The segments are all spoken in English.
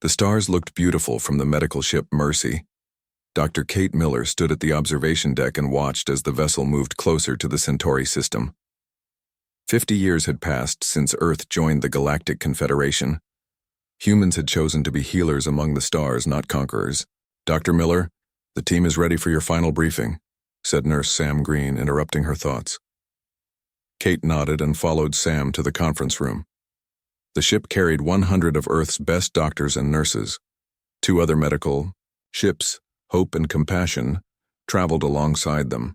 The stars looked beautiful from the medical ship Mercy. Dr. Kate Miller stood at the observation deck and watched as the vessel moved closer to the Centauri system. 50 years had passed since Earth joined the Galactic Confederation. Humans had chosen to be healers among the stars, not conquerors. "Dr. Miller, the team is ready for your final briefing," said Nurse Sam Green, interrupting her thoughts. Kate nodded and followed Sam to the conference room. The ship carried 100 of Earth's best doctors and nurses. 2 other medical ships, Hope and Compassion, traveled alongside them.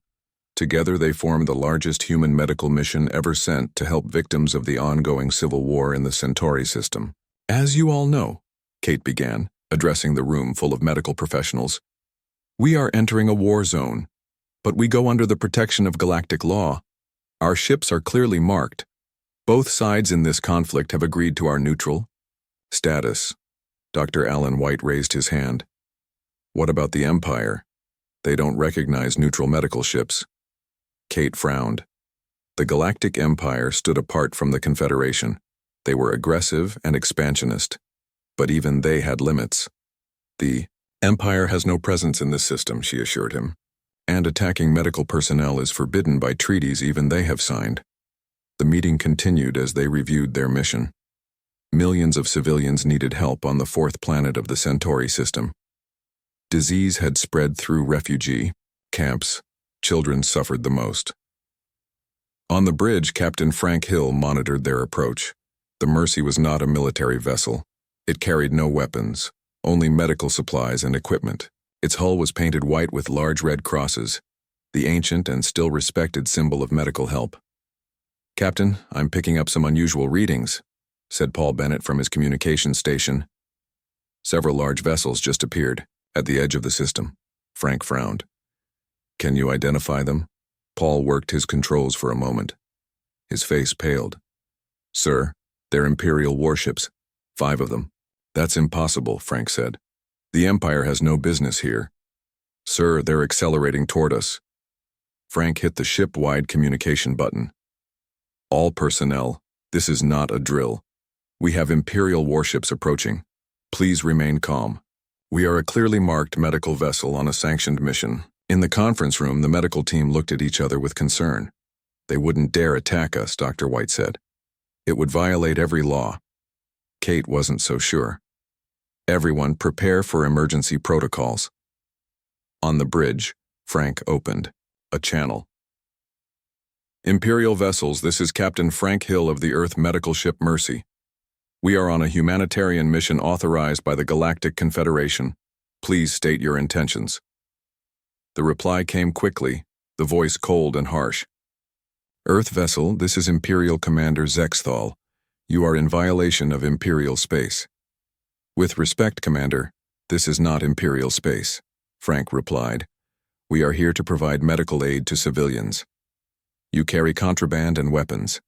Together they formed the largest human medical mission ever sent to help victims of the ongoing civil war in the Centauri system. "As you all know," Kate began, addressing the room full of medical professionals, "we are entering a war zone, but we go under the protection of galactic law. Our ships are clearly marked. Both sides in this conflict have agreed to our neutral status." Dr. Alan White raised his hand. "What about the Empire? They don't recognize neutral medical ships." Kate frowned. The Galactic Empire stood apart from the Confederation. They were aggressive and expansionist, but even they had limits. "The Empire has no presence in this system," she assured him, "and attacking medical personnel is forbidden by treaties even they have signed." The meeting continued as they reviewed their mission. Millions of civilians needed help on the 4th planet of the Centauri system. Disease had spread through refugee camps. Children suffered the most. On the bridge, Captain Frank Hill monitored their approach. The Mercy was not a military vessel. It carried no weapons, only medical supplies and equipment. Its hull was painted white with large red crosses, the ancient and still respected symbol of medical help. "Captain, I'm picking up some unusual readings," said Paul Bennett from his communication station. "Several large vessels just appeared at the edge of the system." Frank frowned. "Can you identify them?" Paul worked his controls for a moment. His face paled. "Sir, they're Imperial warships. 5 of them." "That's impossible," Frank said. "The Empire has no business here." "Sir, they're accelerating toward us." Frank hit the ship-wide communication button. "All personnel, this is not a drill. We have Imperial warships approaching. Please remain calm. We are a clearly marked medical vessel on a sanctioned mission." In the conference room, the medical team looked at each other with concern. "They wouldn't dare attack us," Dr. White said. "It would violate every law." Kate wasn't so sure. "Everyone prepare for emergency protocols." On the bridge, Frank opened a channel. "Imperial vessels, this is Captain Frank Hill of the Earth medical ship Mercy. We are on a humanitarian mission authorized by the Galactic Confederation. Please state your intentions." The reply came quickly, the voice cold and harsh. "Earth vessel, this is Imperial Commander Zexthal. You are in violation of Imperial space." "With respect, Commander, this is not Imperial space," Frank replied. "We are here to provide medical aid to civilians. You carry contraband and weapons.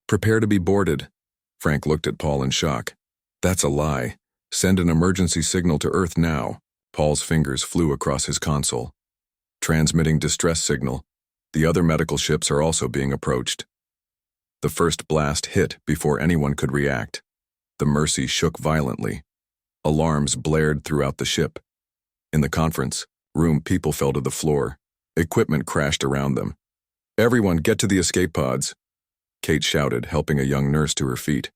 Prepare to be boarded." Frank looked at Paul in shock. "That's a lie. Send an emergency signal to Earth now." Paul's fingers flew across his console. "Transmitting distress signal. The other medical ships are also being approached." The first blast hit before anyone could react. The Mercy shook violently. Alarms blared throughout the ship. In the conference room, people fell to the floor. Equipment crashed around them. "Everyone, get to the escape pods," Kate shouted, helping a young nurse to her feet.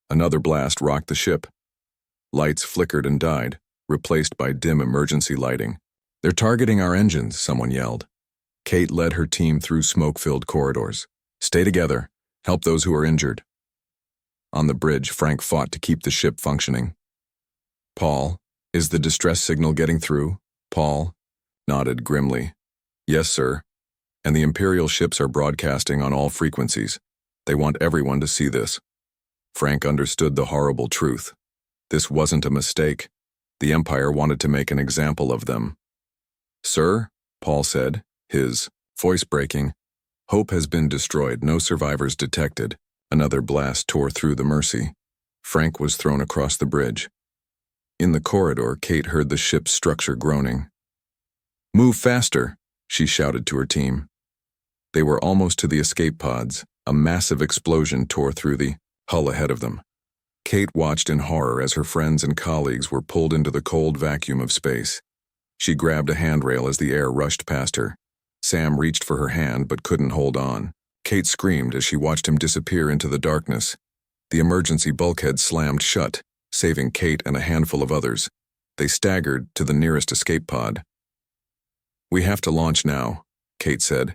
Another blast rocked the ship. Lights flickered and died, replaced by dim emergency lighting. "They're targeting our engines," someone yelled. Kate led her team through smoke-filled corridors. "Stay together. Help those who are injured." On the bridge, Frank fought to keep the ship functioning. "Paul, is the distress signal getting through?" Paul nodded grimly. "Yes, sir. And the Imperial ships are broadcasting on all frequencies. They want everyone to see this." Frank understood the horrible truth. This wasn't a mistake. The Empire wanted to make an example of them. "Sir," Paul said, his voice breaking, "Hope has been destroyed, no survivors detected." Another blast tore through the Mercy. Frank was thrown across the bridge. In the corridor, Kate heard the ship's structure groaning. "Move faster," she shouted to her team. They were almost to the escape pods. A massive explosion tore through the hull ahead of them. Kate watched in horror as her friends and colleagues were pulled into the cold vacuum of space. She grabbed a handrail as the air rushed past her. Sam reached for her hand but couldn't hold on. Kate screamed as she watched him disappear into the darkness. The emergency bulkhead slammed shut, saving Kate and a handful of others. They staggered to the nearest escape pod. "We have to launch now," Kate said,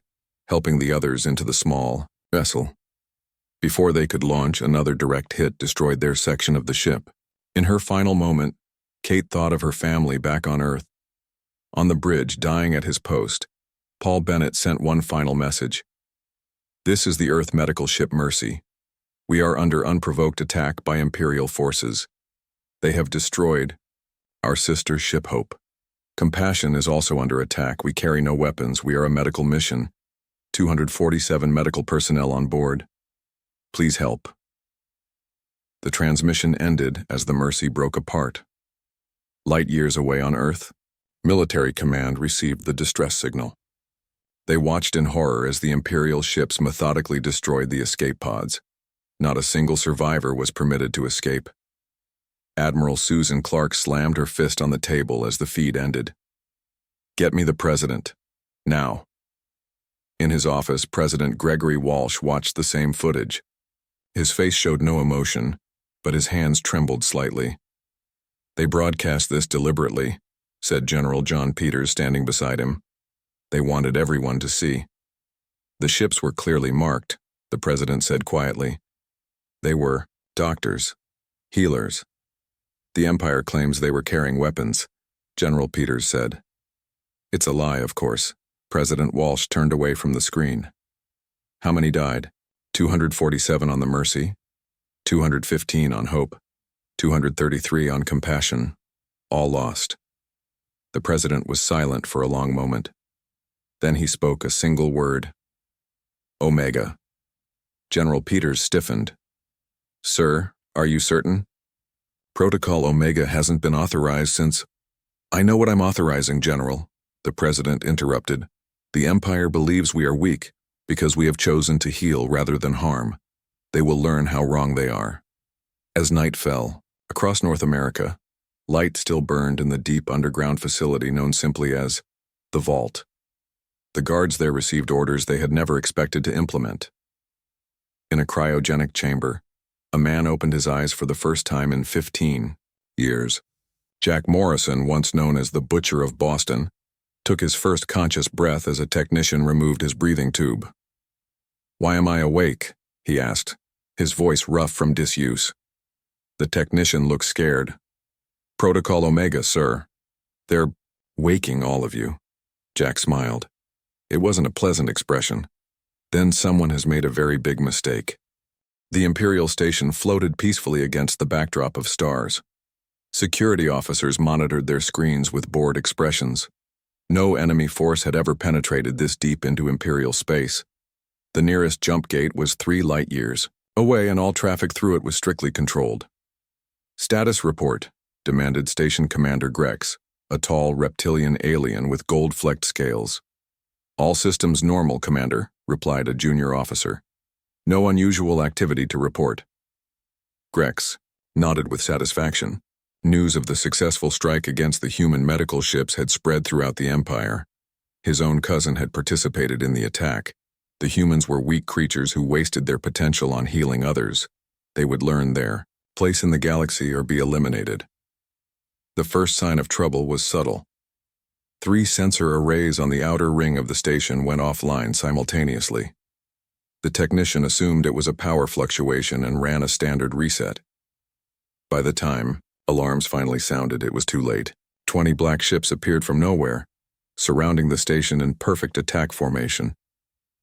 helping the others into the small vessel. Before they could launch, another direct hit destroyed their section of the ship. In her final moment, Kate thought of her family back on Earth. On the bridge, dying at his post, Paul Bennett sent one final message. "This is the Earth medical ship Mercy. We are under unprovoked attack by Imperial forces. They have destroyed our sister ship Hope. Compassion is also under attack. We carry no weapons. We are a medical mission. 247 medical personnel on board. Please help." The transmission ended as the Mercy broke apart. Light years away on Earth, Military Command received the distress signal. They watched in horror as the Imperial ships methodically destroyed the escape pods. Not a single survivor was permitted to escape. Admiral Susan Clark slammed her fist on the table as the feed ended. "Get me the president. Now." In his office, President Gregory Walsh watched the same footage. His face showed no emotion, but his hands trembled slightly. "They broadcast this deliberately," said General John Peters standing beside him. "They wanted everyone to see." "The ships were clearly marked," the president said quietly. "They were doctors, healers. The Empire claims they were carrying weapons," General Peters said. "It's a lie, of course." President Walsh turned away from the screen. "How many died?" 247 on the Mercy, 215 on Hope, 233 on Compassion, all lost. The president was silent for a long moment. Then he spoke a single word. "Omega." General Peters stiffened. "Sir, are you certain?" "Protocol Omega hasn't been authorized since—" "I know what I'm authorizing, General," the president interrupted. "The Empire believes we are weak because we have chosen to heal rather than harm. They will learn how wrong they are." As night fell, across North America, light still burned in the deep underground facility known simply as the Vault. The guards there received orders they had never expected to implement. In a cryogenic chamber, a man opened his eyes for the first time in 15 years. Jack Morrison, once known as the Butcher of Boston, took his first conscious breath as a technician removed his breathing tube. "Why am I awake?" he asked, his voice rough from disuse. The technician looked scared. "Protocol Omega, sir. They're waking all of you." Jack smiled. It wasn't a pleasant expression. "Then someone has made a very big mistake." The Imperial station floated peacefully against the backdrop of stars. Security officers monitored their screens with bored expressions. No enemy force had ever penetrated this deep into Imperial space. The nearest jump gate was 3 light years away, and all traffic through it was strictly controlled. "Status report," demanded Station Commander Grex, a tall reptilian alien with gold-flecked scales. "All systems normal, Commander," replied a junior officer. "No unusual activity to report." Grex nodded with satisfaction. News of the successful strike against the human medical ships had spread throughout the Empire. His own cousin had participated in the attack. The humans were weak creatures who wasted their potential on healing others. They would learn their place in the galaxy or be eliminated. The first sign of trouble was subtle. 3 sensor arrays on the outer ring of the station went offline simultaneously. The technician assumed it was a power fluctuation and ran a standard reset. By the time alarms finally sounded, it was too late. 20 black ships appeared from nowhere, surrounding the station in perfect attack formation.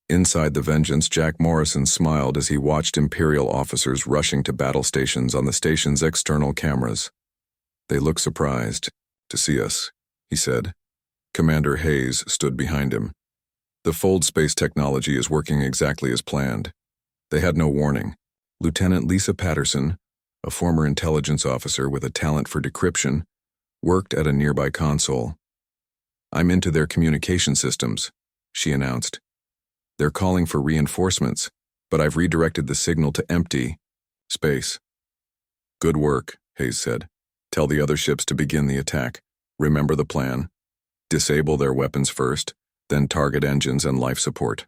Inside the Vengeance, Jack Morrison smiled as he watched Imperial officers rushing to battle stations on the station's external cameras. "They look surprised to see us," he said. Commander Hayes stood behind him. "The fold space technology is working exactly as planned." They had no warning. Lieutenant Lisa Patterson, a former intelligence officer with a talent for decryption, worked at a nearby console. "I'm into their communication systems," she announced. "They're calling for reinforcements, but I've redirected the signal to empty space." Good work, Hayes said. Tell the other ships to begin the attack. Remember the plan. Disable their weapons first, then target engines and life support.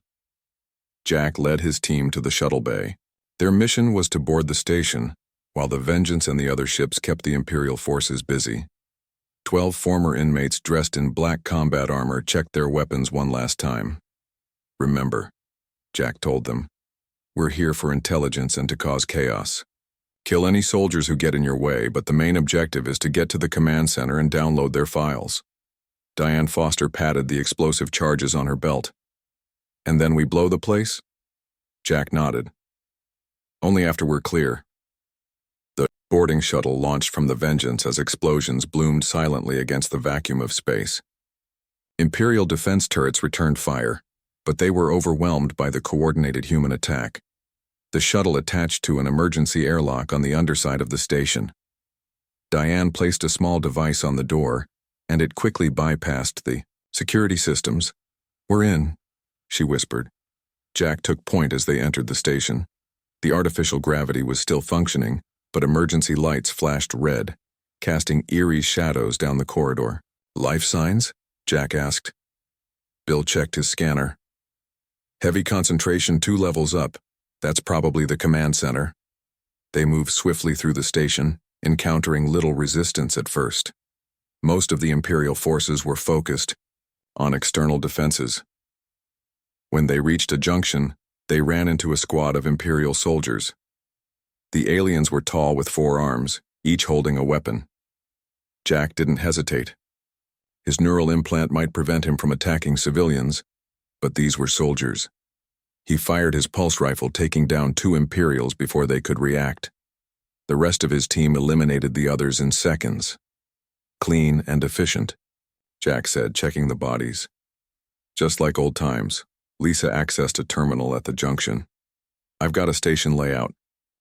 Jack led his team to the shuttle bay. Their mission was to board the station, while the Vengeance and the other ships kept the Imperial forces busy. 12 former inmates dressed in black combat armor checked their weapons one last time. Remember, Jack told them, we're here for intelligence and to cause chaos. Kill any soldiers who get in your way, but the main objective is to get to the command center and download their files. Diane Foster patted the explosive charges on her belt. And then we blow the place? Jack nodded. Only after we're clear. The boarding shuttle launched from the Vengeance as explosions bloomed silently against the vacuum of space. Imperial defense turrets returned fire, but they were overwhelmed by the coordinated human attack. The shuttle attached to an emergency airlock on the underside of the station. Diane placed a small device on the door, and it quickly bypassed the security systems. We're in, she whispered. Jack took point as they entered the station. The artificial gravity was still functioning, but emergency lights flashed red, casting eerie shadows down the corridor. Life signs? Jack asked. Bill checked his scanner. Heavy concentration 2 levels up. That's probably the command center. They moved swiftly through the station, encountering little resistance at first. Most of the Imperial forces were focused on external defenses. When they reached a junction, they ran into a squad of Imperial soldiers. The aliens were tall with 4 arms, each holding a weapon. Jack didn't hesitate. His neural implant might prevent him from attacking civilians, but these were soldiers. He fired his pulse rifle, taking down 2 Imperials before they could react. The rest of his team eliminated the others in seconds. Clean and efficient, Jack said, checking the bodies. Just like old times, Lisa accessed a terminal at the junction. I've got a station layout.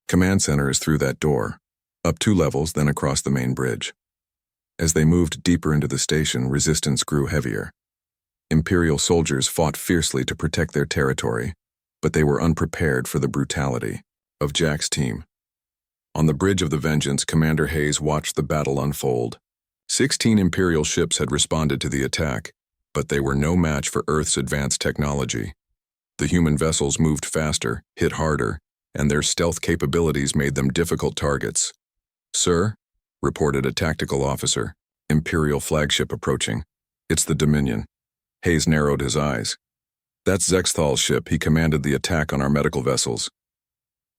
Command center is through that door, up 2 levels, then across the main bridge. As they moved deeper into the station, resistance grew heavier. Imperial soldiers fought fiercely to protect their territory, but they were unprepared for the brutality of Jack's team. On the bridge of the Vengeance, Commander Hayes watched the battle unfold. 16 Imperial ships had responded to the attack, but they were no match for Earth's advanced technology. The human vessels moved faster, hit harder, and their stealth capabilities made them difficult targets. Sir, reported a tactical officer, Imperial flagship approaching. It's the Dominion. Hayes narrowed his eyes. That's Zexthal's ship. He commanded the attack on our medical vessels.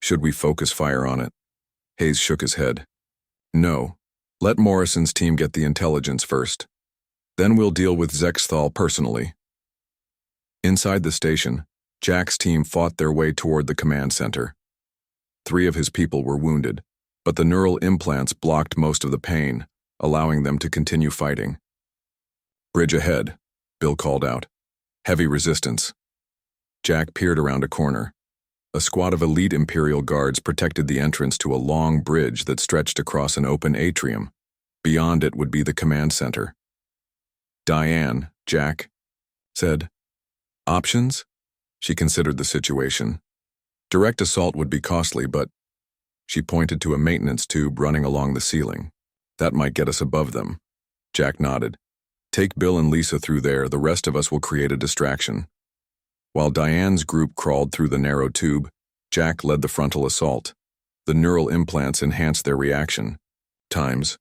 Should we focus fire on it? Hayes shook his head. No. Let Morrison's team get the intelligence first. Then we'll deal with Zexthal personally. Inside the station, Jack's team fought their way toward the command center. 3 of his people were wounded, but the neural implants blocked most of the pain, allowing them to continue fighting. Bridge ahead, Bill called out. Heavy resistance. Jack peered around a corner. A squad of elite Imperial guards protected the entrance to a long bridge that stretched across an open atrium. Beyond it would be the command center. Diane, Jack said. Options? She considered the situation. Direct assault would be costly, but she pointed to a maintenance tube running along the ceiling. That might get us above them. Jack nodded. Take Bill and Lisa through there. The rest of us will create a distraction. While Diane's group crawled through the narrow tube, Jack led the frontal assault. The neural implants enhanced their reaction times,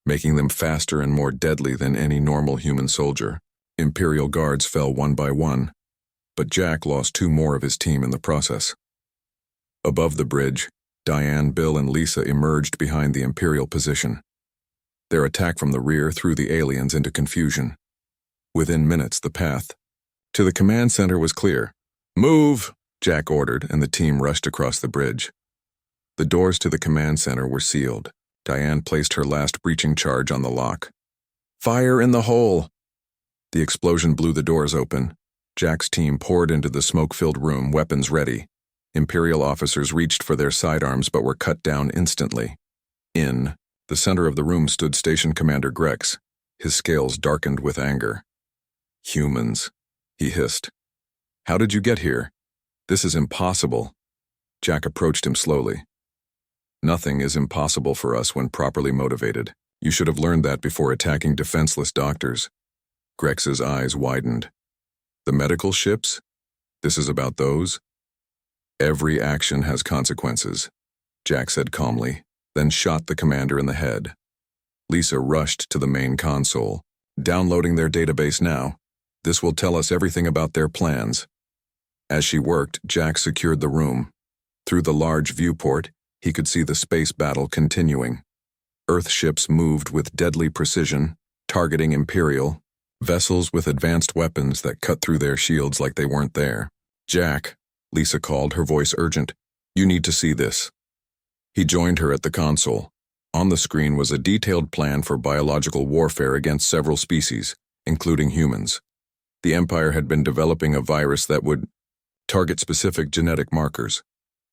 making them faster and more deadly than any normal human soldier. Imperial guards fell one by one, but Jack lost 2 more of his team in the process. Above the bridge, Diane, Bill, and Lisa emerged behind the Imperial position. Their attack from the rear threw the aliens into confusion. Within minutes, the path to the command center was clear. Move, Jack ordered, and the team rushed across the bridge. The doors to the command center were sealed. Diane placed her last breaching charge on the lock. Fire in the hole! The explosion blew the doors open. Jack's team poured into the smoke-filled room, weapons ready. Imperial officers reached for their sidearms but were cut down instantly. In the center of the room stood Station Commander Grex. His scales darkened with anger. Humans, he hissed. How did you get here? This is impossible. Jack approached him slowly. Nothing is impossible for us when properly motivated. You should have learned that before attacking defenseless doctors. Grex's eyes widened. The medical ships? This is about those? Every action has consequences, Jack said calmly, then shot the commander in the head. Lisa rushed to the main console. Downloading their database now. This will tell us everything about their plans. As she worked, Jack secured the room. Through the large viewport, he could see the space battle continuing. Earth ships moved with deadly precision, targeting Imperial, vessels with advanced weapons that cut through their shields like they weren't there. Jack, Lisa called, her voice urgent. You need to see this. He joined her at the console. On the screen was a detailed plan for biological warfare against several species, including humans. The Empire had been developing a virus that would target specific genetic markers.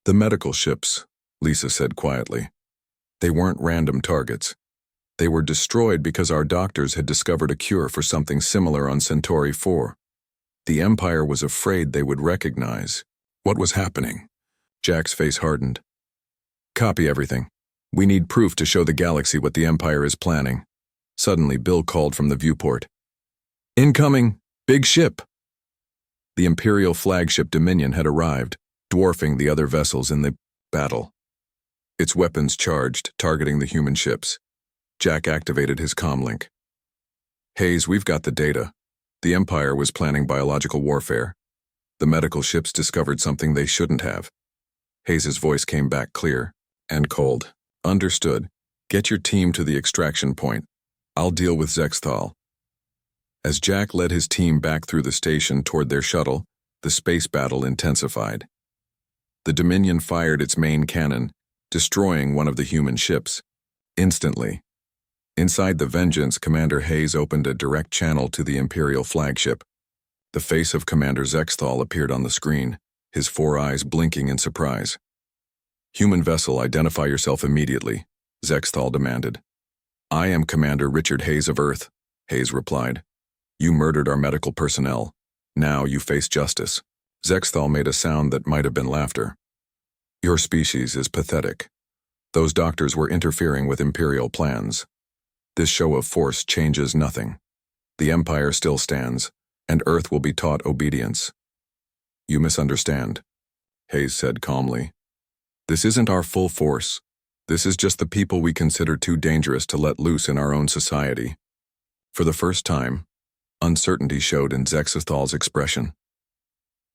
The medical ships, Lisa said quietly. They weren't random targets. They were destroyed because our doctors had discovered a cure for something similar on Centauri 4. The Empire was afraid they would recognize what was happening. Jack's face hardened. Copy everything. We need proof to show the galaxy what the Empire is planning. Suddenly, Bill called from the viewport. Incoming! Big ship! The Imperial flagship Dominion had arrived, dwarfing the other vessels in the battle. Its weapons charged, targeting the human ships. Jack activated his comlink. Hayes, we've got the data. The Empire was planning biological warfare. The medical ships discovered something they shouldn't have. Hayes's voice came back clear and cold. Understood. Get your team to the extraction point. I'll deal with Zexthal. As Jack led his team back through the station toward their shuttle, the space battle intensified. The Dominion fired its main cannon, destroying one of the human ships. Instantly. Inside the Vengeance, Commander Hayes opened a direct channel to the Imperial flagship. The face of Commander Zexthal appeared on the screen, his 4 eyes blinking in surprise. Human vessel, identify yourself immediately, Zexthal demanded. I am Commander Richard Hayes of Earth, Hayes replied. You murdered our medical personnel. Now you face justice. Zexthal made a sound that might have been laughter. Your species is pathetic. Those doctors were interfering with Imperial plans. This show of force changes nothing. The Empire still stands, and Earth will be taught obedience. You misunderstand, Hayes said calmly. This isn't our full force. This is just the people we consider too dangerous to let loose in our own society. For the first time, uncertainty showed in Zexthal's expression.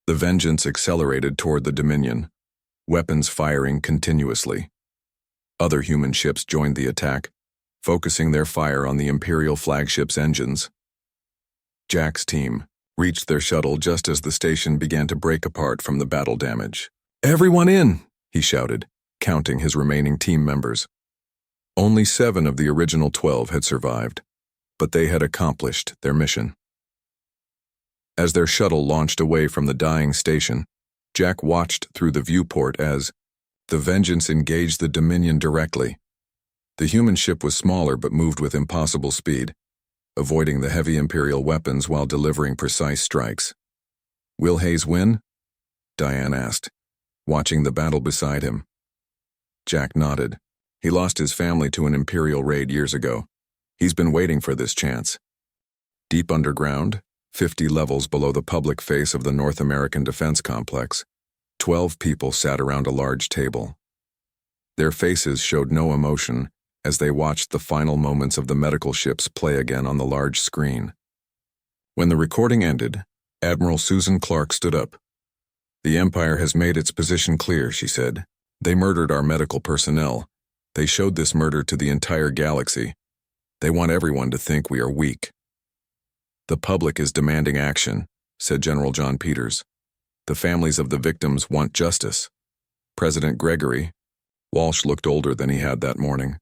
The Vengeance accelerated toward the Dominion, weapons firing continuously. Other human ships joined the attack, focusing their fire on the Imperial flagship's engines. Jack's team reached their shuttle just as the station began to break apart from the battle damage. Everyone in! He shouted, counting his remaining team members. Only 7 of the original 12 had survived, but they had accomplished their mission. As their shuttle launched away from the dying station, Jack watched through the viewport as the Vengeance engaged the Dominion directly. The human ship was smaller but moved with impossible speed, avoiding the heavy Imperial weapons while delivering precise strikes. Will Hayes win? Diane asked, watching the battle beside him. Jack nodded. He lost his family to an Imperial raid years ago. He's been waiting for this chance. Deep underground, 50 levels below the public face of the North American Defense Complex, 12 people sat around a large table. Their faces showed no emotion as they watched the final moments of the medical ships play again on the large screen. When the recording ended, Admiral Susan Clark stood up. The Empire has made its position clear, she said. They murdered our medical personnel. They showed this murder to the entire galaxy. They want everyone to think we are weak. The public is demanding action, said General John Peters. The families of the victims want justice. President Gregory, Walsh looked older than he had that morning.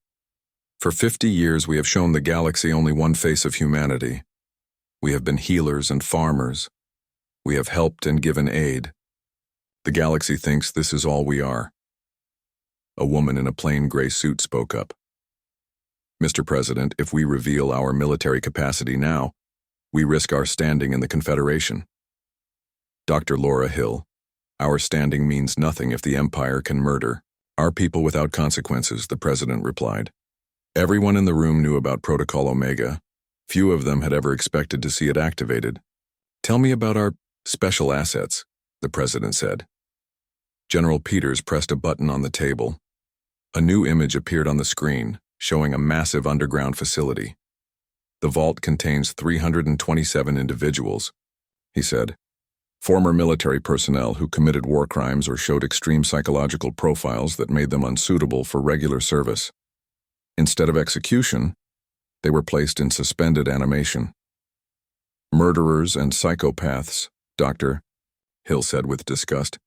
For 50 years we have shown the galaxy only one face of humanity. We have been healers and farmers. We have helped and given aid. The galaxy thinks this is all we are. A woman in a plain gray suit spoke up. Mr. President, if we reveal our military capacity now, we risk our standing in the Confederation. Dr. Laura Hill, our standing means nothing if the Empire can murder Our people without consequences, the president replied. Everyone in the room knew about Protocol Omega. Few of them had ever expected to see it activated. Tell me about our special assets, the president said. General Peters pressed a button on the table. A new image appeared on the screen, showing a massive underground facility. The vault contains 327 individuals, he said. Former military personnel who committed war crimes or showed extreme psychological profiles that made them unsuitable for regular service. Instead of execution, they were placed in suspended animation. Murderers and psychopaths, Dr. Hill said with disgust.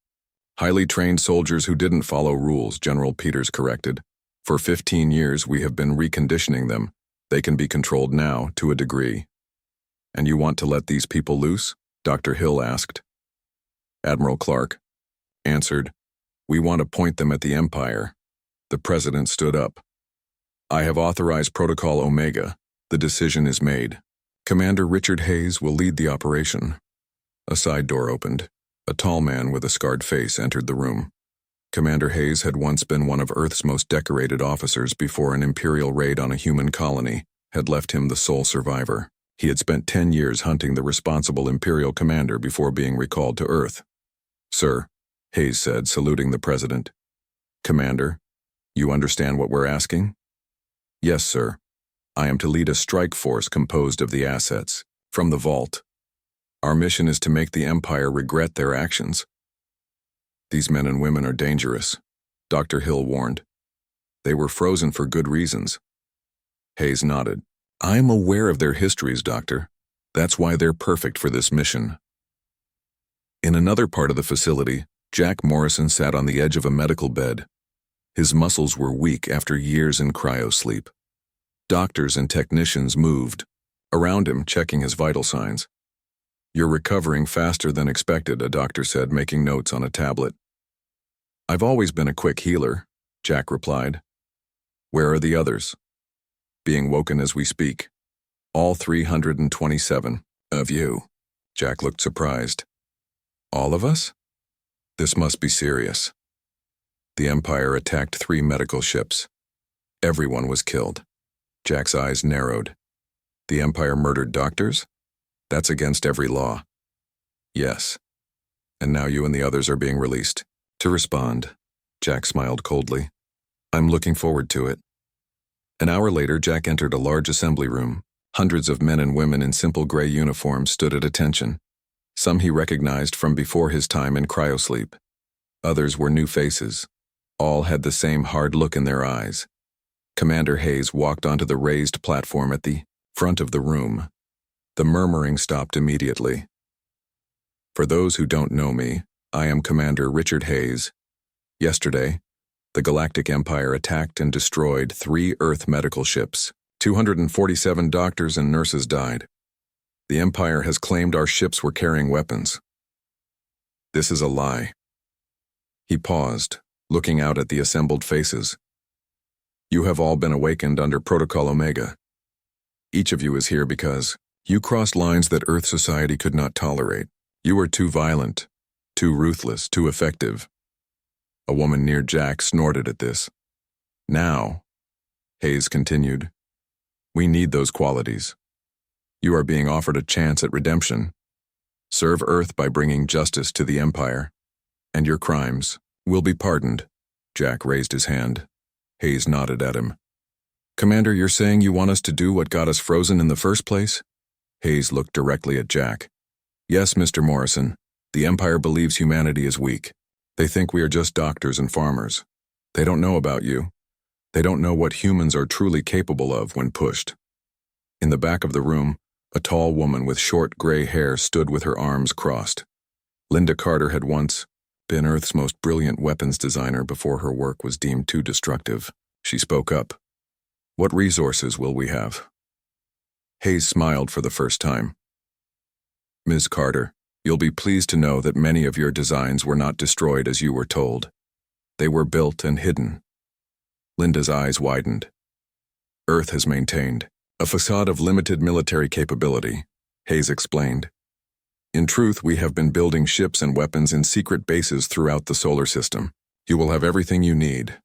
Highly trained soldiers who didn't follow rules, General Peters corrected. For 15 years we have been reconditioning them. They can be controlled now, to a degree. And you want to let these people loose? Dr. Hill asked. Admiral Clark answered, We want to point them at the Empire. The president stood up. I have authorized Protocol Omega. The decision is made. Commander Richard Hayes will lead the operation. A side door opened. A tall man with a scarred face entered the room. Commander Hayes had once been one of Earth's most decorated officers before an Imperial raid on a human colony had left him the sole survivor. He had spent 10 years hunting the responsible Imperial commander before being recalled to Earth. Sir, Hayes said, saluting the president. Commander, you understand what we're asking? Yes, sir. I am to lead a strike force composed of the assets from the vault. Our mission is to make the Empire regret their actions. These men and women are dangerous, Dr. Hill warned. They were frozen for good reasons. Hayes nodded. I am aware of their histories, Doctor. That's why they're perfect for this mission. In another part of the facility, Jack Morrison sat on the edge of a medical bed. His muscles were weak after years in cryosleep. Doctors and technicians moved around him, checking his vital signs. You're recovering faster than expected, a doctor said, making notes on a tablet. I've always been a quick healer, Jack replied. Where are the others? Being woken as we speak. All 327 of you. Jack looked surprised. All of us? This must be serious. The Empire attacked 3 medical ships. Everyone was killed. Jack's eyes narrowed. The Empire murdered doctors? That's against every law. Yes. And now you and the others are being released. To respond, Jack smiled coldly. I'm looking forward to it. An hour later, Jack entered a large assembly room. Hundreds of men and women in simple gray uniforms stood at attention. Some he recognized from before his time in cryosleep. Others were new faces. All had the same hard look in their eyes. Commander Hayes walked onto the raised platform at the front of the room. The murmuring stopped immediately. For those who don't know me, I am Commander Richard Hayes. Yesterday, the Galactic Empire attacked and destroyed 3 Earth medical ships. 247 doctors and nurses died. The Empire has claimed our ships were carrying weapons. This is a lie. He paused, looking out at the assembled faces. You have all been awakened under Protocol Omega. Each of you is here because you crossed lines that Earth society could not tolerate. You were too violent, too ruthless, too effective. A woman near Jack snorted at this. Now, Hayes continued, we need those qualities. You are being offered a chance at redemption. Serve Earth by bringing justice to the Empire, and your crimes will be pardoned. Jack raised his hand. Hayes nodded at him. Commander, you're saying you want us to do what got us frozen in the first place? Hayes looked directly at Jack. Yes, Mr. Morrison. The Empire believes humanity is weak. They think we are just doctors and farmers. They don't know about you. They don't know what humans are truly capable of when pushed. In the back of the room, a tall woman with short gray hair stood with her arms crossed. Linda Carter had once been Earth's most brilliant weapons designer before her work was deemed too destructive. She spoke up. What resources will we have? Hayes smiled for the first time. Ms. Carter, you'll be pleased to know that many of your designs were not destroyed as you were told. They were built and hidden. Linda's eyes widened. Earth has maintained a facade of limited military capability, Hayes explained. In truth, we have been building ships and weapons in secret bases throughout the solar system. You will have everything you need.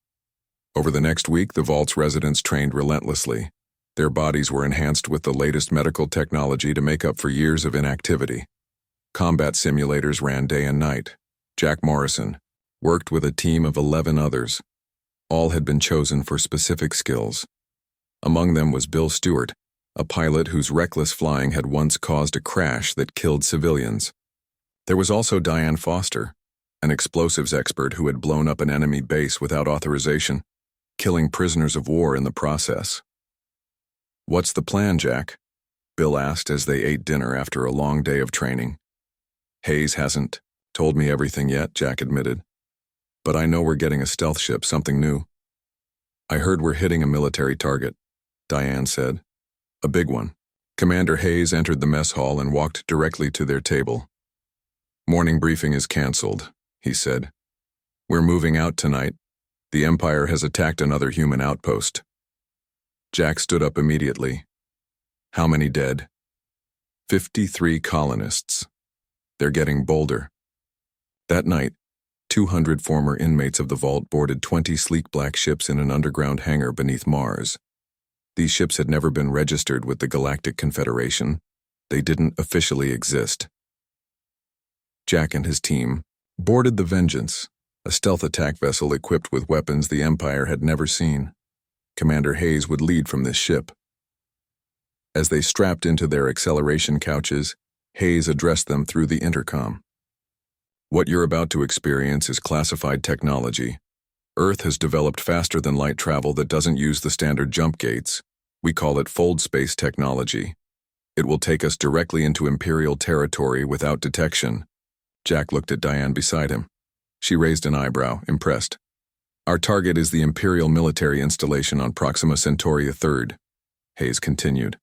Over the next week, the Vault's residents trained relentlessly. Their bodies were enhanced with the latest medical technology to make up for years of inactivity. Combat simulators ran day and night. Jack Morrison worked with a team of 11 others. All had been chosen for specific skills. Among them was Bill Stewart, a pilot whose reckless flying had once caused a crash that killed civilians. There was also Diane Foster, an explosives expert who had blown up an enemy base without authorization, killing prisoners of war in the process. "What's the plan, Jack?" Bill asked as they ate dinner after a long day of training. "Hayes hasn't told me everything yet," Jack admitted. "But I know we're getting a stealth ship, something new." "I heard we're hitting a military target," Diane said. "A big one." Commander Hayes entered the mess hall and walked directly to their table. "Morning briefing is canceled," he said. "We're moving out tonight. The Empire has attacked another human outpost." Jack stood up immediately. "How many dead?" 53 colonists. They're getting bolder." That night, 200 former inmates of the Vault boarded 20 sleek black ships in an underground hangar beneath Mars. These ships had never been registered with the Galactic Confederation. They didn't officially exist. Jack and his team boarded the Vengeance, a stealth attack vessel equipped with weapons the Empire had never seen. Commander Hayes would lead from this ship. As they strapped into their acceleration couches, Hayes addressed them through the intercom. "What you're about to experience is classified technology. Earth has developed faster than light travel that doesn't use the standard jump gates. We call it fold space technology. It will take us directly into Imperial territory without detection." Jack looked at Diane beside him. She raised an eyebrow, impressed. "Our target is the Imperial military installation on Proxima Centauri III, Hayes continued.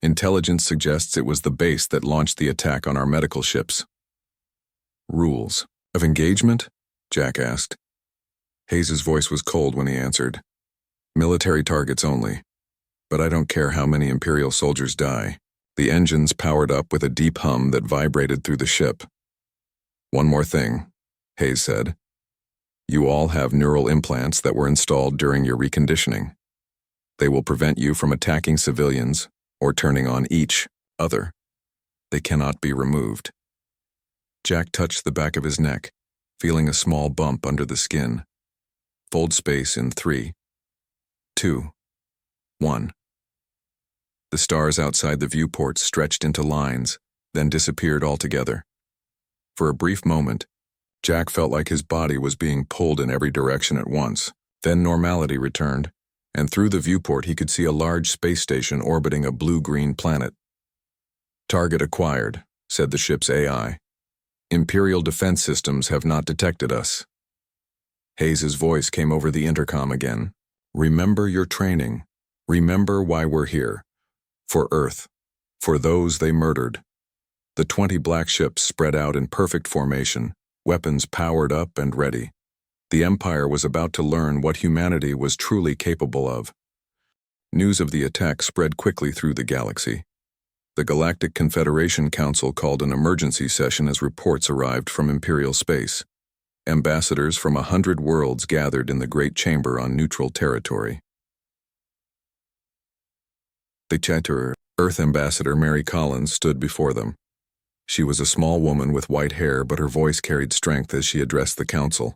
"Intelligence suggests it was the base that launched the attack on our medical ships." "Rules of engagement?" Jack asked. Hayes's voice was cold when he answered. "Military targets only. But I don't care how many Imperial soldiers die." The engines powered up with a deep hum that vibrated through the ship. "One more thing," Hayes said. "You all have neural implants that were installed during your reconditioning. They will prevent you from attacking civilians or turning on each other. They cannot be removed." Jack touched the back of his neck, feeling a small bump under the skin. Fold space in 3, 2, 1. The stars outside the viewport stretched into lines, then disappeared altogether. For a brief moment, Jack felt like his body was being pulled in every direction at once. Then normality returned, and through the viewport he could see a large space station orbiting a blue-green planet. "Target acquired," said the ship's AI. "Imperial defense systems have not detected us." Hayes's voice came over the intercom again. "Remember your training. Remember why we're here. For Earth. For those they murdered." The 20 black ships spread out in perfect formation, weapons powered up and ready. The Empire was about to learn what humanity was truly capable of. News of the attack spread quickly through the galaxy. The Galactic Confederation Council called an emergency session as reports arrived from Imperial space. Ambassadors from 100 worlds gathered in the Great Chamber on neutral territory. The Chatter, Earth Ambassador Mary Collins, stood before them. She was a small woman with white hair, but her voice carried strength as she addressed the council.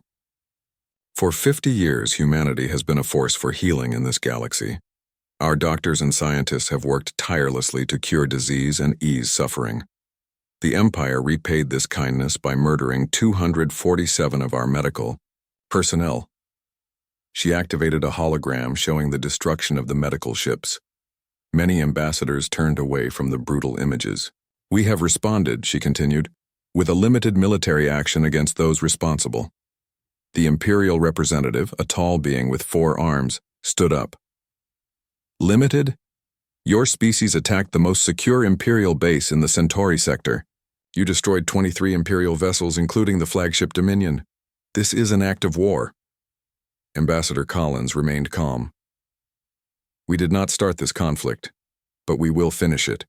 "For 50 years, humanity has been a force for healing in this galaxy. Our doctors and scientists have worked tirelessly to cure disease and ease suffering. The Empire repaid this kindness by murdering 247 of our medical personnel." She activated a hologram showing the destruction of the medical ships. Many ambassadors turned away from the brutal images. "We have responded," she continued, "with a limited military action against those responsible." The Imperial representative, a tall being with 4 arms, stood up. "Limited? Your species attacked the most secure Imperial base in the Centauri sector. You destroyed 23 Imperial vessels, including the flagship Dominion. This is an act of war." Ambassador Collins remained calm. "We did not start this conflict, but we will finish it."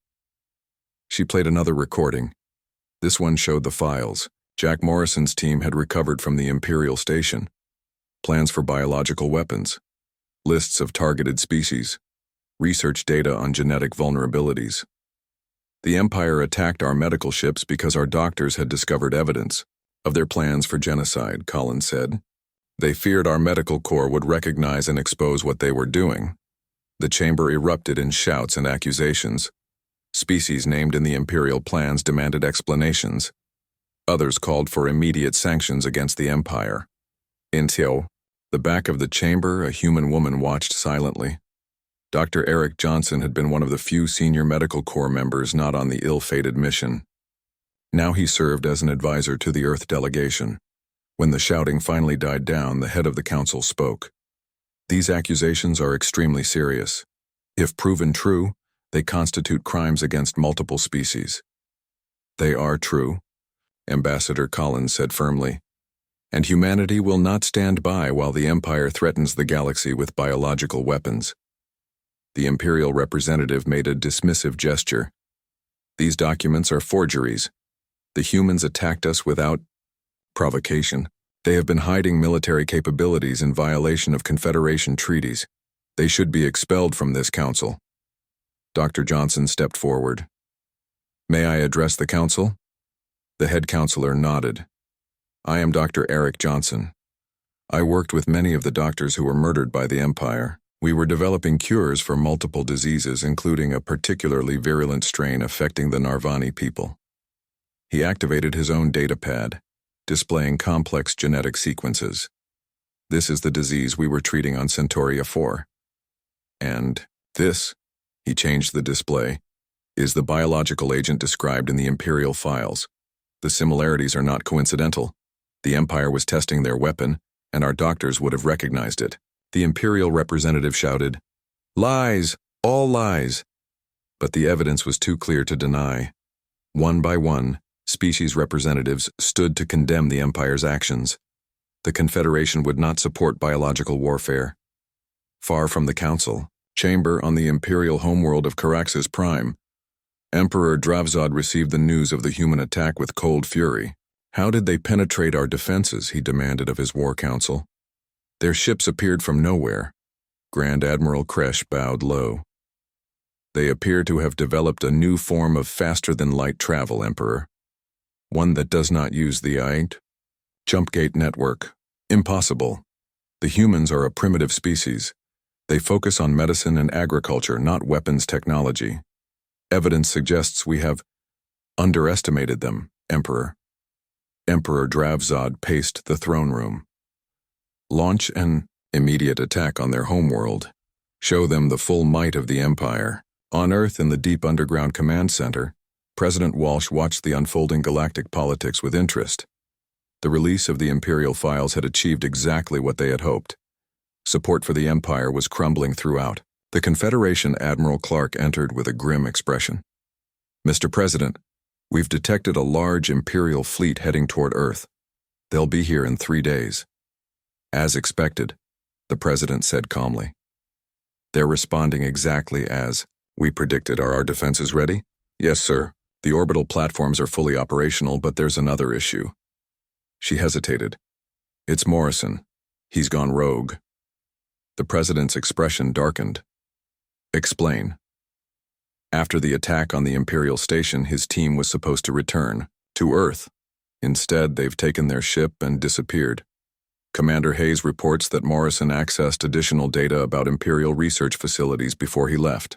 She played another recording. This one showed the files Jack Morrison's team had recovered from the Imperial station. plans for biological weapons, lists of targeted species, research data on genetic vulnerabilities. The Empire attacked our medical ships because our doctors had discovered evidence of their plans for genocide, Collins said. They feared our medical corps would recognize and expose what they were doing. The chamber erupted in shouts and accusations. Species named in the Imperial plans demanded explanations. Others called for immediate sanctions against the Empire. Until the back of the chamber, a human woman watched silently. Dr. Eric Johnson had been one of the few senior medical corps members not on the ill-fated mission. Now he served as an advisor to the Earth delegation. When the shouting finally died down, the head of the council spoke. These accusations are extremely serious. If proven true, they constitute crimes against multiple species. They are true, Ambassador Collins said firmly. And humanity will not stand by while the Empire threatens the galaxy with biological weapons. The Imperial representative made a dismissive gesture. These documents are forgeries. The humans attacked us without provocation. They have been hiding military capabilities in violation of Confederation treaties. They should be expelled from this council. Dr. Johnson stepped forward. May I address the council? The head counselor nodded. I am Dr. Eric Johnson. I worked with many of the doctors who were murdered by the Empire. We were developing cures for multiple diseases, including a particularly virulent strain affecting the Narvani people. He activated his own data pad, displaying complex genetic sequences. This is the disease we were treating on Centauria 4. And this, he changed the display, is the biological agent described in the Imperial files. The similarities are not coincidental. The Empire was testing their weapon, and our doctors would have recognized it. The Imperial representative shouted, "Lies! All lies!" But the evidence was too clear to deny. One by one, species representatives stood to condemn the Empire's actions. The Confederation would not support biological warfare. Far from the Council, chamber on the Imperial homeworld of Caraxes Prime, Emperor Dravzod received the news of the human attack with cold fury. How did they penetrate our defenses, he demanded of his war council. Their ships appeared from nowhere. Grand Admiral Kresh bowed low. They appear to have developed a new form of faster-than-light travel, Emperor. One that does not use the Jumpgate network. Impossible. The humans are a primitive species. They focus on medicine and agriculture, not weapons technology. Evidence suggests we have underestimated them, Emperor. Emperor Dravzod paced the throne room. Launch an immediate attack on their homeworld. Show them the full might of the Empire. On Earth, in the deep underground command center, President Walsh watched the unfolding galactic politics with interest. The release of the Imperial files had achieved exactly what they had hoped. Support for the Empire was crumbling throughout. The Confederation Admiral Clark entered with a grim expression. Mr. President, we've detected a large Imperial fleet heading toward Earth. They'll be here in 3 days. As expected, the President said calmly. They're responding exactly as we predicted. Are our defenses ready? Yes, sir. The orbital platforms are fully operational, but there's another issue. She hesitated. It's Morrison. He's gone rogue. The President's expression darkened. Explain. After the attack on the Imperial station, his team was supposed to return to Earth. Instead, they've taken their ship and disappeared. Commander Hayes reports that Morrison accessed additional data about Imperial research facilities before he left.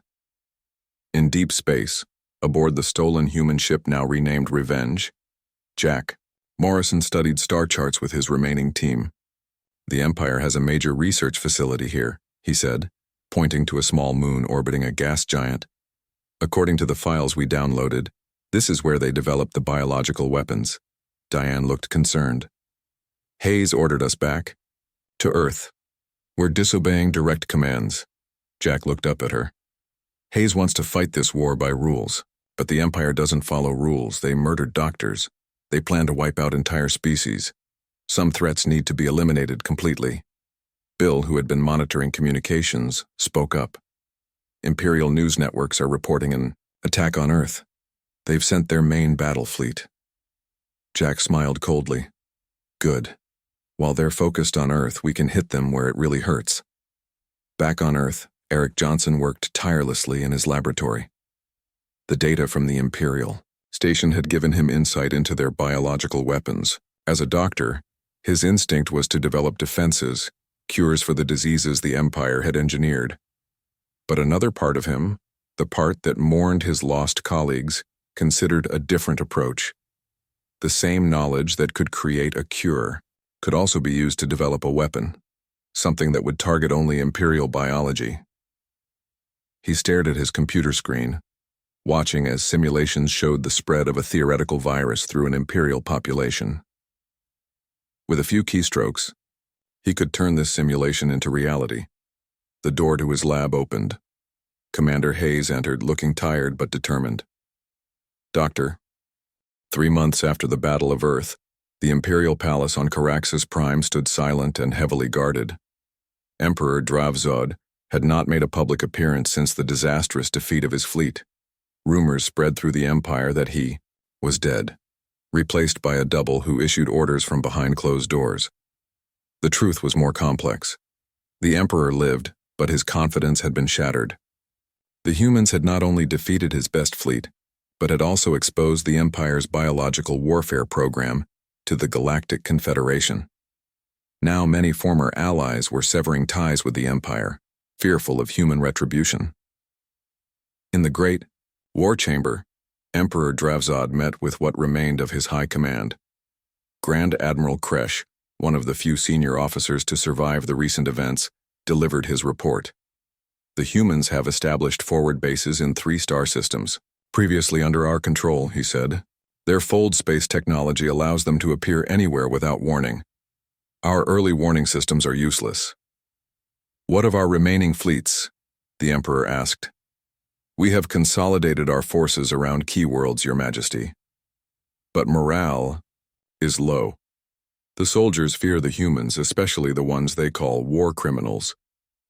In deep space, aboard the stolen human ship now renamed Revenge, Jack, Morrison studied star charts with his remaining team. The Empire has a major research facility here, he said, pointing to a small moon orbiting a gas giant. According to the files we downloaded, this is where they developed the biological weapons. Diane looked concerned. Hayes ordered us back. To Earth. We're disobeying direct commands. Jack looked up at her. Hayes wants to fight this war by rules, but the Empire doesn't follow rules. They murdered doctors. They plan to wipe out entire species. Some threats need to be eliminated completely. Bill, who had been monitoring communications, spoke up. Imperial news networks are reporting an attack on Earth. They've sent their main battle fleet. Jack smiled coldly. Good. While they're focused on Earth, we can hit them where it really hurts. Back on Earth, Eric Johnson worked tirelessly in his laboratory. The data from the Imperial station had given him insight into their biological weapons. As a doctor, his instinct was to develop defenses, cures for the diseases the Empire had engineered. But another part of him, the part that mourned his lost colleagues, considered a different approach. The same knowledge that could create a cure could also be used to develop a weapon, something that would target only Imperial biology. He stared at his computer screen, watching as simulations showed the spread of a theoretical virus through an Imperial population. With a few keystrokes, he could turn this simulation into reality. The door to his lab opened. Commander Hayes entered, looking tired but determined. "Doctor, 3 months after the Battle of Earth, the Imperial Palace on Caraxes Prime stood silent and heavily guarded. Emperor Dravzod had not made a public appearance since the disastrous defeat of his fleet. Rumors spread through the Empire that he was dead, replaced by a double who issued orders from behind closed doors. The truth was more complex. The Emperor lived, but his confidence had been shattered. The humans had not only defeated his best fleet, but had also exposed the Empire's biological warfare program to the Galactic Confederation. Now many former allies were severing ties with the Empire, fearful of human retribution. In the Great War Chamber, Emperor Dravzod met with what remained of his high command. Grand Admiral Kresh, one of the few senior officers to survive the recent events, delivered his report. "The humans have established forward bases in 3 star systems, previously under our control," he said. "Their fold space technology allows them to appear anywhere without warning. Our early warning systems are useless." "What of our remaining fleets?" the Emperor asked. "We have consolidated our forces around key worlds, Your Majesty. But morale is low. The soldiers fear the humans, especially the ones they call war criminals,"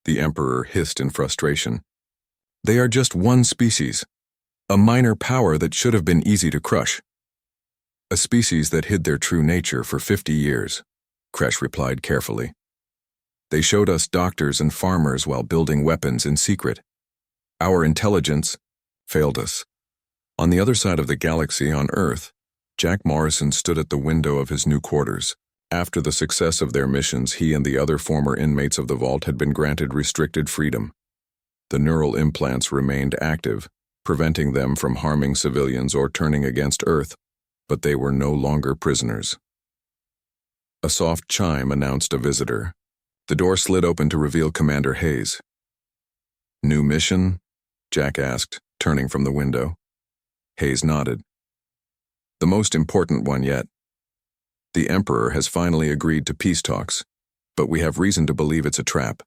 the Emperor hissed in frustration. "They are just one species, a minor power that should have been easy to crush." "A species that hid their true nature for 50 years, Kresh replied carefully. "They showed us doctors and farmers while building weapons in secret. Our intelligence failed us." On the other side of the galaxy, on Earth, Jack Morrison stood at the window of his new quarters. After the success of their missions, he and the other former inmates of the vault had been granted restricted freedom. The neural implants remained active, preventing them from harming civilians or turning against Earth, but they were no longer prisoners. A soft chime announced a visitor. The door slid open to reveal Commander Hayes. "New mission?" Jack asked, turning from the window. Hayes nodded. "The most important one yet. The Emperor has finally agreed to peace talks, but we have reason to believe it's a trap.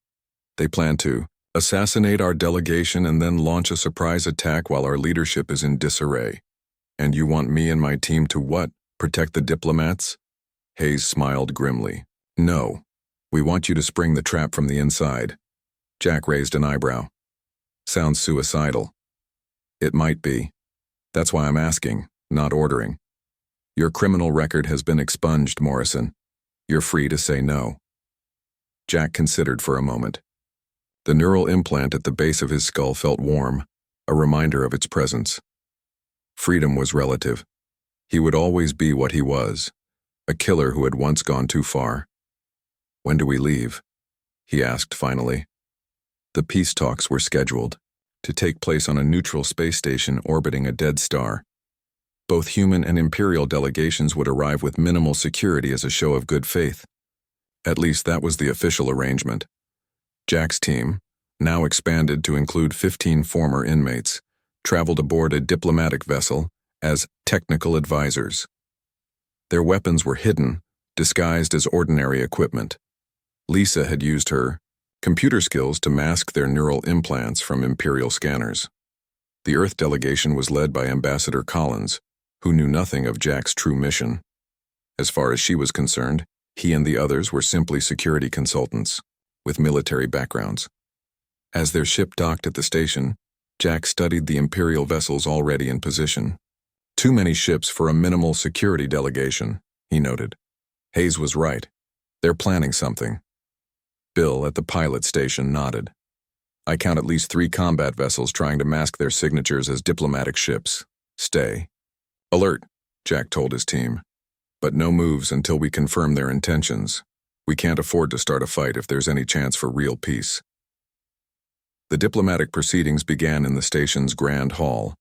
They plan to assassinate our delegation and then launch a surprise attack while our leadership is in disarray. And you want me and my team to what? Protect the diplomats?" Hayes smiled grimly. "No. We want you to spring the trap from the inside." Jack raised an eyebrow. "Sounds suicidal." "It might be. That's why I'm asking, not ordering. Your criminal record has been expunged, Morrison. You're free to say no." Jack considered for a moment. The neural implant at the base of his skull felt warm, a reminder of its presence. Freedom was relative. He would always be what he was, a killer who had once gone too far. "When do we leave?" he asked finally. The peace talks were scheduled to take place on a neutral space station orbiting a dead star. Both human and Imperial delegations would arrive with minimal security as a show of good faith. At least that was the official arrangement. Jack's team, now expanded to include 15 former inmates, traveled aboard a diplomatic vessel as technical advisors. Their weapons were hidden, disguised as ordinary equipment. Lisa had used her computer skills to mask their neural implants from Imperial scanners. The Earth delegation was led by Ambassador Collins, who knew nothing of Jack's true mission. As far as she was concerned, he and the others were simply security consultants, with military backgrounds. As their ship docked at the station, Jack studied the Imperial vessels already in position. "Too many ships for a minimal security delegation," he noted. Hayes was right. They're planning something. Bill, at the pilot station, nodded. I count at least 3 combat vessels trying to mask their signatures as diplomatic ships. Stay alert, Jack told his team. But no moves until we confirm their intentions. We can't afford to start a fight if there's any chance for real peace. The diplomatic proceedings began in the station's grand hall.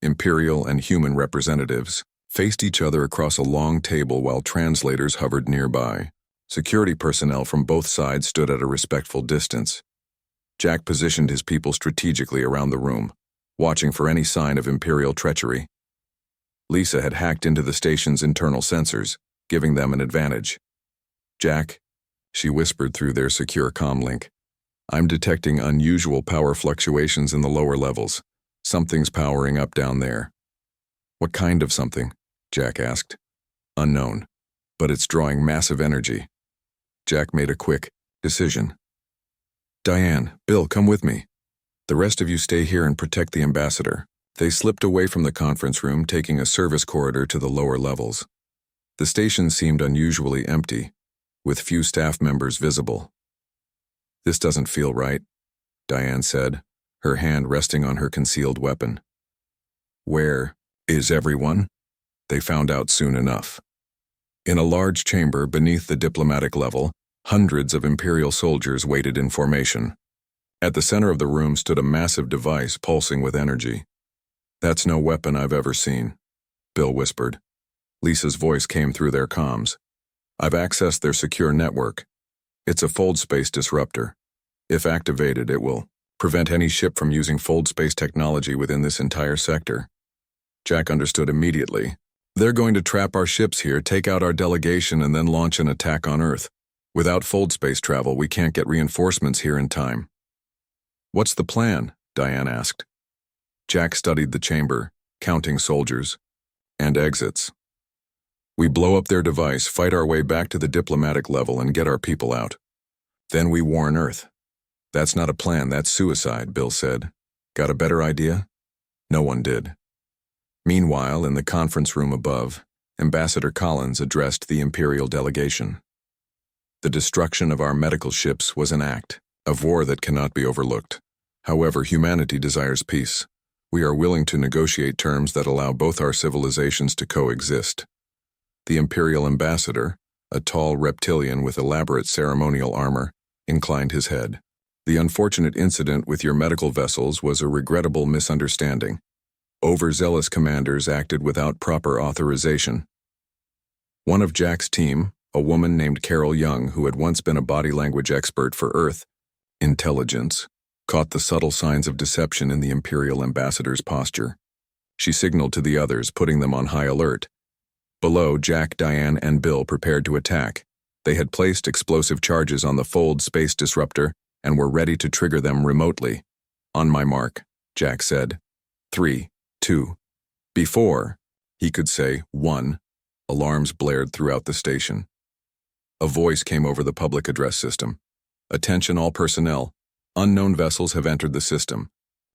Imperial and human representatives faced each other across a long table while translators hovered nearby. Security personnel from both sides stood at a respectful distance. Jack positioned his people strategically around the room, watching for any sign of Imperial treachery. Lisa had hacked into the station's internal sensors, giving them an advantage. Jack, she whispered through their secure comm link, I'm detecting unusual power fluctuations in the lower levels. Something's powering up down there. What kind of something? Jack asked. Unknown, but it's drawing massive energy. Jack made a quick decision. Diane, Bill, come with me. The rest of you stay here and protect the ambassador. They slipped away from the conference room, taking a service corridor to the lower levels. The station seemed unusually empty, with few staff members visible. This doesn't feel right, Diane said, her hand resting on her concealed weapon. Where is everyone? They found out soon enough. In a large chamber beneath the diplomatic level, hundreds of Imperial soldiers waited in formation. At the center of the room stood a massive device pulsing with energy. That's no weapon I've ever seen, Bill whispered. Lisa's voice came through their comms. I've accessed their secure network. It's a fold space disruptor. If activated, it will prevent any ship from using fold space technology within this entire sector. Jack understood immediately. They're going to trap our ships here, take out our delegation, and then launch an attack on Earth. Without fold space travel, we can't get reinforcements here in time. What's the plan? Diane asked. Jack studied the chamber, counting soldiers and exits. We blow up their device, fight our way back to the diplomatic level, and get our people out. Then we warn Earth. That's not a plan, that's suicide, Bill said. Got a better idea? No one did. Meanwhile, in the conference room above, Ambassador Collins addressed the Imperial delegation. The destruction of our medical ships was an act of war that cannot be overlooked. However, humanity desires peace. We are willing to negotiate terms that allow both our civilizations to coexist. The Imperial ambassador, a tall reptilian with elaborate ceremonial armor, inclined his head. The unfortunate incident with your medical vessels was a regrettable misunderstanding. Overzealous commanders acted without proper authorization. One of Jack's team, a woman named Carol Young, who had once been a body language expert for Earth intelligence, caught the subtle signs of deception in the Imperial ambassador's posture. She signaled to the others, putting them on high alert. Below, Jack, Diane, and Bill prepared to attack. They had placed explosive charges on the fold space disruptor and were ready to trigger them remotely. On my mark, Jack said. 3, 2. Before he could say 1, alarms blared throughout the station. A voice came over the public address system. Attention all personnel. Unknown vessels have entered the system.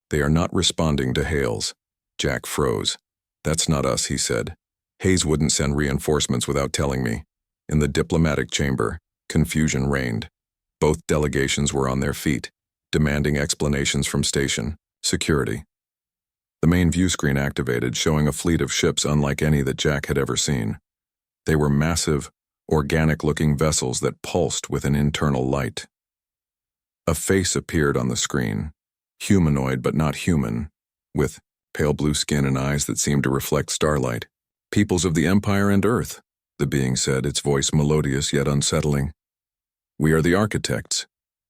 They are not responding to hails. Jack froze. That's not us, he said. Hayes wouldn't send reinforcements without telling me. In the diplomatic chamber, confusion reigned. Both delegations were on their feet, demanding explanations from station security. The main view screen activated, showing a fleet of ships unlike any that Jack had ever seen. They were massive, organic-looking vessels that pulsed with an internal light. A face appeared on the screen, humanoid but not human, with pale blue skin and eyes that seemed to reflect starlight. Peoples of the Empire and Earth, the being said, its voice melodious yet unsettling. We are the architects.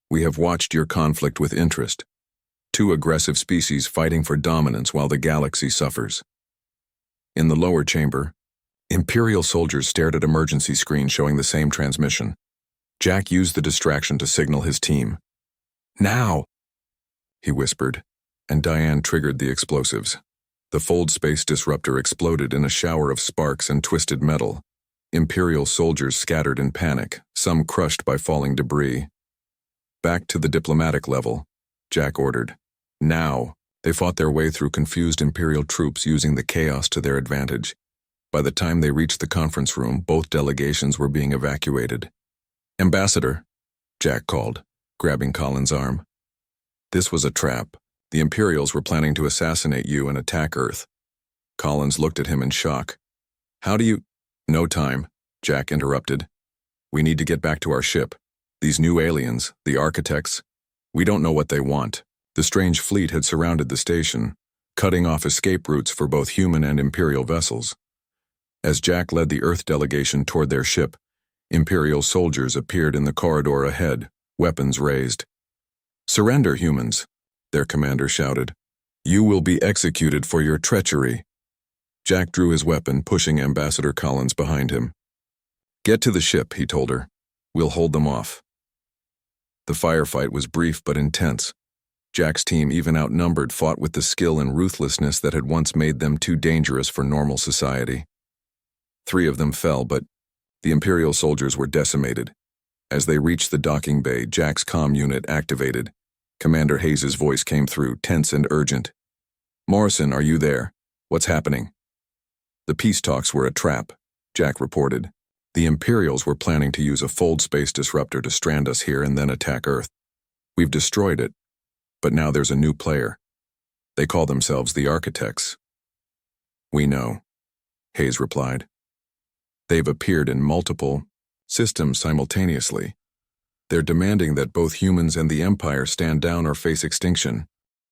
We have watched your conflict with interest. 2 aggressive species fighting for dominance while the galaxy suffers. In the lower chamber, Imperial soldiers stared at emergency screens showing the same transmission. Jack used the distraction to signal his team. Now, he whispered, and Diane triggered the explosives. The fold space disruptor exploded in a shower of sparks and twisted metal. Imperial soldiers scattered in panic, some crushed by falling debris. Back to the diplomatic level, Jack ordered. Now, they fought their way through confused Imperial troops using the chaos to their advantage. By the time they reached the conference room, both delegations were being evacuated. Ambassador, Jack called, grabbing Colin's arm. This was a trap. The Imperials were planning to assassinate you and attack Earth. Collins looked at him in shock. How do you— No time, Jack interrupted. We need to get back to our ship. These new aliens, the architects, we don't know what they want. The strange fleet had surrounded the station, cutting off escape routes for both human and Imperial vessels. As Jack led the Earth delegation toward their ship, Imperial soldiers appeared in the corridor ahead, weapons raised. Surrender, humans, their commander shouted. You will be executed for your treachery. Jack drew his weapon, pushing Ambassador Collins behind him. Get to the ship, he told her. We'll hold them off. The firefight was brief but intense. Jack's team, even outnumbered, fought with the skill and ruthlessness that had once made them too dangerous for normal society. 3 of them fell, but the Imperial soldiers were decimated. As they reached the docking bay, Jack's comm unit activated. Commander Hayes' voice came through, tense and urgent. Morrison, are you there? What's happening? The peace talks were a trap, Jack reported. The Imperials were planning to use a fold space disruptor to strand us here and then attack Earth. We've destroyed it, but now there's a new player. They call themselves the Architects. We know, Hayes replied. They've appeared in multiple systems simultaneously. They're demanding that both humans and the Empire stand down or face extinction.